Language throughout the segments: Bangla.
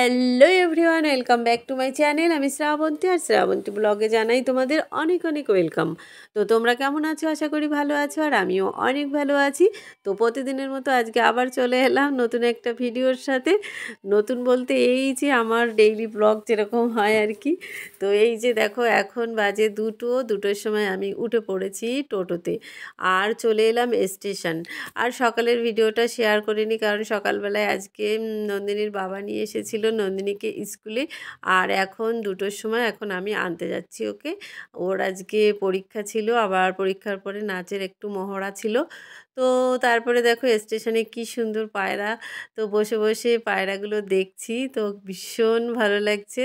Hello everyone, welcome back to my channel. আমি শ্রাবন্তী, আর শ্রাবন্তী ব্লগে জানাই তোমাদের অনেক অনেক ওয়েলকাম। তো তোমরা কেমন আছো? আশা করি ভালো আছো, আর আমিও অনেক ভালো আছি। তো প্রতিদিনের মতো আজকে আবার চলে এলাম নতুন একটা ভিডিওর সাথে। নতুন বলতে এই যে আমার ডেইলি ব্লগ যেরকম হয় আর কি। তো এই যে দেখো, এখন বাজে দুটোর সময় আমি উঠে পড়েছি টোটোতে আর চলে এলাম স্টেশন। আর সকালের ভিডিওটা শেয়ার করিনি, কারণ সকালবেলায় আজকে নন্দিনীর বাবা নিয়ে এসেছিল নন্দিনীকে স্কুলে। আর এখন 2টোর সময় এখন আমি আনতে যাচ্ছি ওকে। ওর আজকে পরীক্ষা ছিল, আবার পরীক্ষার পরে নাচের একটু মহড়া ছিল। তো তারপরে দেখো স্টেশনে কি সুন্দর পায়রা। তো বসে বসে পায়রাগুলো দেখছি, তো ভীষণ ভালো লাগছে।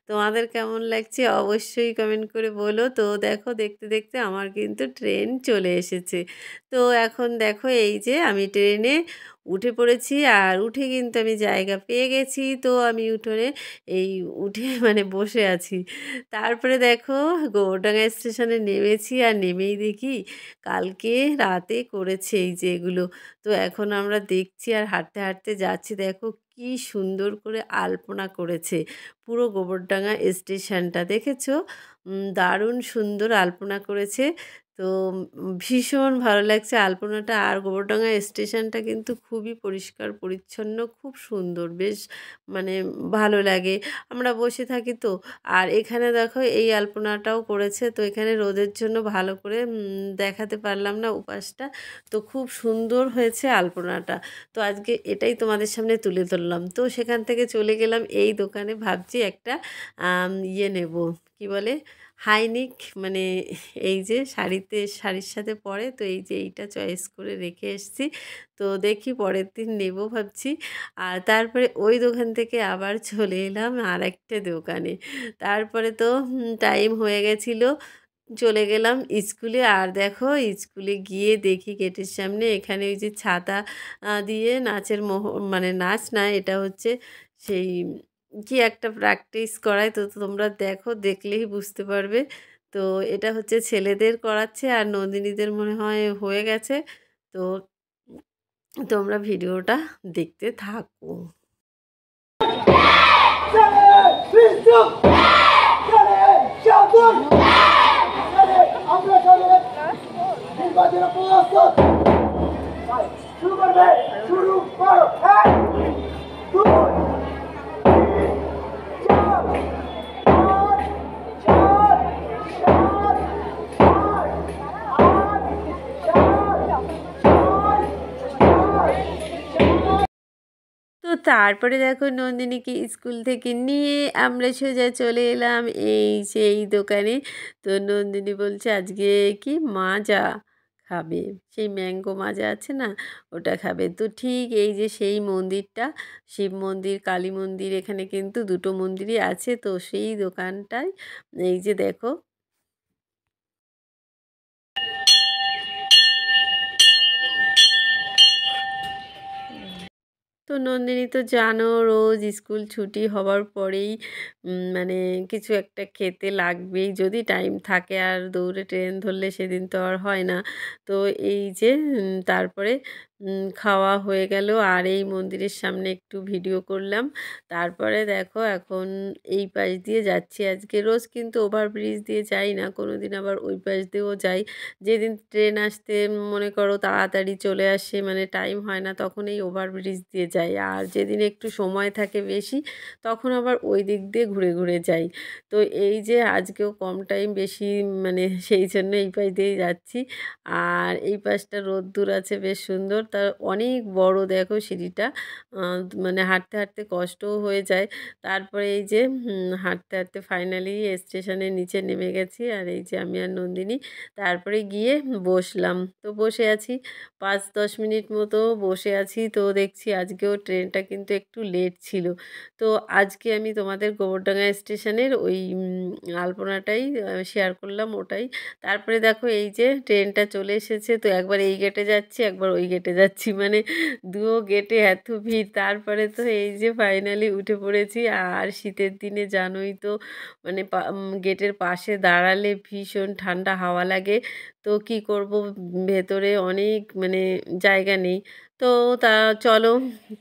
তোমাদের কেমন লাগছে অবশ্যই কমেন্ট করে বলো। তো দেখো, দেখতে দেখতে আমার কিন্তু ট্রেন চলে এসেছে। তো এখন দেখো, এই যে আমি ট্রেনে উঠে পড়েছি, আর উঠে কিন্তু আমি জায়গা পেয়ে গেছি। তো আমি উঠোনে এই উঠে মানে বসে আছি। তারপরে দেখো, গোবরডাঙ্গা স্টেশনে নেমেছি, আর নেমেই দেখি কালকে রাতে করেছে এই যে এগুলো। তো এখন আমরা দেখছি আর হাঁটতে হাঁটতে যাচ্ছি। দেখো কি সুন্দর করে আলপনা করেছে পুরো গোবরডাঙ্গা স্টেশনটা, দেখেছো? দারুণ সুন্দর আলপনা করেছে। তো ভীষণ ভালো লাগছে আলপনাটা। আর গোবরডাঙ্গা স্টেশনটা কিন্তু খুবই পরিষ্কার পরিচ্ছন্ন, খুব সুন্দর, বেশ মানে ভালো লাগে। আমরা বসে থাকি তো। আর এখানে দেখো এই আলপনাটাও করেছে। তো এখানে রোদের জন্য ভালো করে দেখাতে পারলাম না উপাসটা। তো খুব সুন্দর হয়েছে আলপনাটা। তো আজকে এটাই তোমাদের সামনে তুলে ধরলাম। তো সেখান থেকে চলে গেলাম এই দোকানে, ভাবছি একটা ইয়ে নেব, কি বলে, হাইনিক, মানে এই যে শাড়ির সাথে পরে। তো এই যে এইটা চয়েস করে রেখে এসেছি। তো দেখি পরের দিন নেব ভাবছি। আর তারপরে ওই দোকান থেকে আবার চলে এলাম আর একটা দোকানে। তারপরে তো টাইম হয়ে গেছিলো, চলে গেলাম স্কুলে। আর দেখো, স্কুলে গিয়ে দেখি গেটের সামনে এখানে ওই যে ছাতা দিয়ে নাচের মানে নাচ না, এটা হচ্ছে সেই কি একটা প্র্যাকটিস করায়। তো তোমরা দেখো, দেখলেই বুঝতে পারবে। তো এটা হচ্ছে ছেলেদের করাচ্ছে, আর নন্দিনীদের মনে হয় হয়ে গেছে। তো তোমরা ভিডিওটা দেখতে থাকো। শুরু করবে, শুরু করো। তো তারপরে দেখো, নন্দিনীকে স্কুল থেকে নিয়ে আমরা সোজা চলে এলাম এই সেই দোকানে। তো নন্দিনী বলছে আজকে কি মাজা খাবে, সেই ম্যাঙ্গো মাজা আছে না, ওটা খাবে। তো ঠিক এই যে সেই মন্দিরটা, শিব মন্দির, কালী মন্দির, এখানে কিন্তু দুটো মন্দিরই আছে। তো সেই দোকানটায় এই যে দেখো, তো নন্দিনী তো জানো, রোজ স্কুল ছুটি হওয়ার পরেই মানে কিছু একটা খেতে লাগবেই, যদি টাইম থাকে। আর দৌড়ে ট্রেন ধরলে সেদিন তো আর হয় না। তো এই যে তারপরে খাওয়া হয়ে গেল, আর এই মন্দিরের সামনে একটু ভিডিও করলাম। তারপরে দেখো, এখন এই পাশ দিয়ে যাচ্ছি। আজকে রোজ কিন্তু ওভারব্রিজ দিয়ে যাই না, কোনো দিন আবার ওই পাশ দিয়েও যাই। যেদিন ট্রেন আসতে মনে করো তাড়াতাড়ি চলে আসে, মানে টাইম হয় না, তখন এই ওভারব্রিজ দিয়ে যাই। আর যেদিন একটু সময় থাকে বেশি, তখন আবার ওই দিক দিয়ে ঘুরে ঘুরে যাই। তো এই যে আজকেও কম টাইম বেশি, মানে সেই জন্য এই পাশ দিয়েই যাচ্ছি। আর এই পাশটা রোদ্দুর আছে, বেশ সুন্দর। তার অনেক বড়, দেখো সিঁড়িটা, মানে হাঁটতে হাঁটতে কষ্টও হয়ে যায়। তারপরে এই যে হাঁটতে হাঁটতে ফাইনালি স্টেশনের নিচে নেমে গেছি। আর এই যে আমি আর নন্দিনী তারপরে গিয়ে বসলাম। তো বসে আছি 5-10 মিনিট মতো বসে আছি। তো দেখছি আজকেও ট্রেনটা কিন্তু একটু লেট ছিল। তো আজকে আমি তোমাদের গোবরডাঙ্গা স্টেশনের ওই আলপনাটাই শেয়ার করলাম, ওটাই। তারপরে দেখো, এই যে ট্রেনটা চলে এসেছে। তো একবার এই গেটে যাচ্ছি, একবার ওই গেটে যাচ্ছি, মানে দুও গেটে এত ভিড়। তারপরে তো এই যে ফাইনালি উঠে পড়েছি। আর শীতের দিনে জানোই তো, মানে গেটের পাশে দাঁড়ালে ভীষণ ঠান্ডা হাওয়া লাগে। তো কি করব, ভেতরে অনেক মানে জায়গা নেই। তো তা চলো,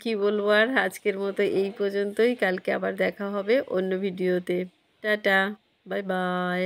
কি বলবো আর, আজকের মতো এই পর্যন্তই। কালকে আবার দেখা হবে অন্য ভিডিওতে। Tata, bye bye.